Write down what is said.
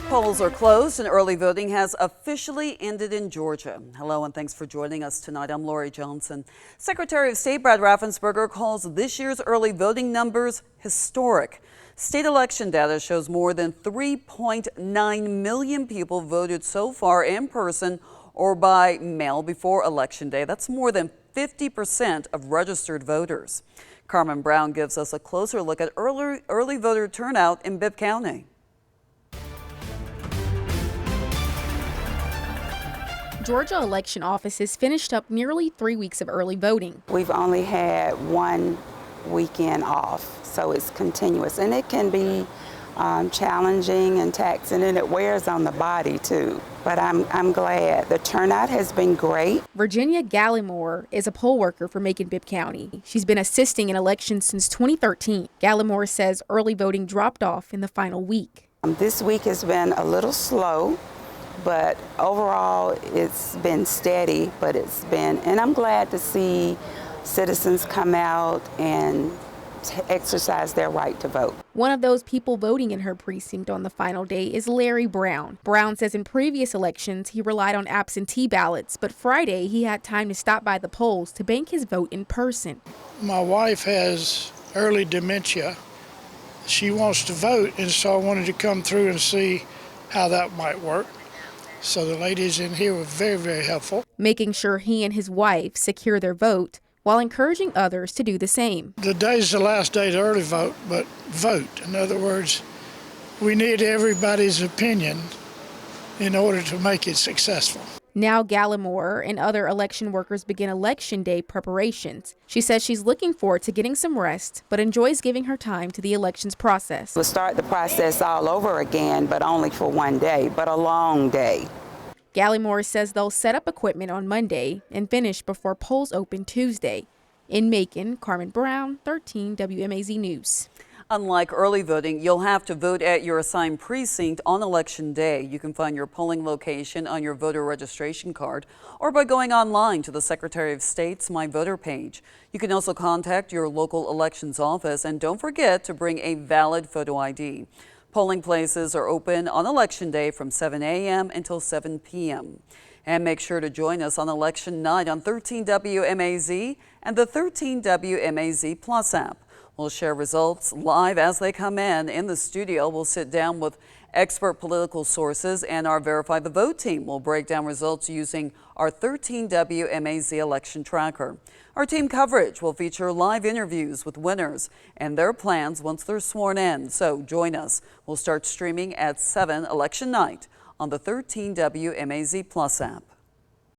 Polls are closed and early voting has officially ended in Georgia. Hello and thanks for joining us tonight. I'm Lori Johnson. Secretary of State Brad Raffensperger calls this year's early voting numbers historic. State election data shows more than 3.9 million people voted so far in person or by mail before Election Day. That's more than 50% of registered voters. Carmen Brown gives us a closer look at early voter turnout in Bibb County. Georgia election offices finished up nearly 3 weeks of early voting. We've only had one weekend off, so it's continuous, and it can be challenging and taxing, and it wears on the body too. But I'm glad. The turnout has been great. Virginia Gallemore is a poll worker for Macon Bibb County. She's been assisting in elections since 2013. Gallemore says early voting dropped off in the final week. This week has been a little slow, but overall it's been steady, and I'm glad to see citizens come out and exercise their right to vote. One of those people voting in her precinct on the final day is Larry Brown. Brown says in previous elections he relied on absentee ballots, but Friday he had time to stop by the polls to bank his vote in person. My wife has early dementia. She wants to vote, and so I wanted to come through and see how that might work. So the ladies in here were very, very helpful. Making sure he and his wife secure their vote while encouraging others to do the same. The day's the last day to early vote, but vote. In other words, we need everybody's opinion in order to make it successful. Now Gallemore and other election workers begin Election Day preparations. She says she's looking forward to getting some rest, but enjoys giving her time to the elections process. We'll start the process all over again, but only for one day, but a long day. Gallemore says they'll set up equipment on Monday and finish before polls open Tuesday. In Macon, Carmen Brown, 13 WMAZ News. Unlike early voting, you'll have to vote at your assigned precinct on Election Day. You can find your polling location on your voter registration card or by going online to the Secretary of State's My Voter page. You can also contact your local elections office, and don't forget to bring a valid photo ID. Polling places are open on Election Day from 7 a.m. until 7 p.m. And make sure to join us on election night on 13 WMAZ and the 13 WMAZ Plus app. We'll share results live as they come in the studio. We'll sit down with expert political sources, and our Verify the Vote team will break down results using our 13 WMAZ election tracker. Our team coverage will feature live interviews with winners and their plans once they're sworn in. So join us. We'll start streaming at 7 election night on the 13 WMAZ Plus app.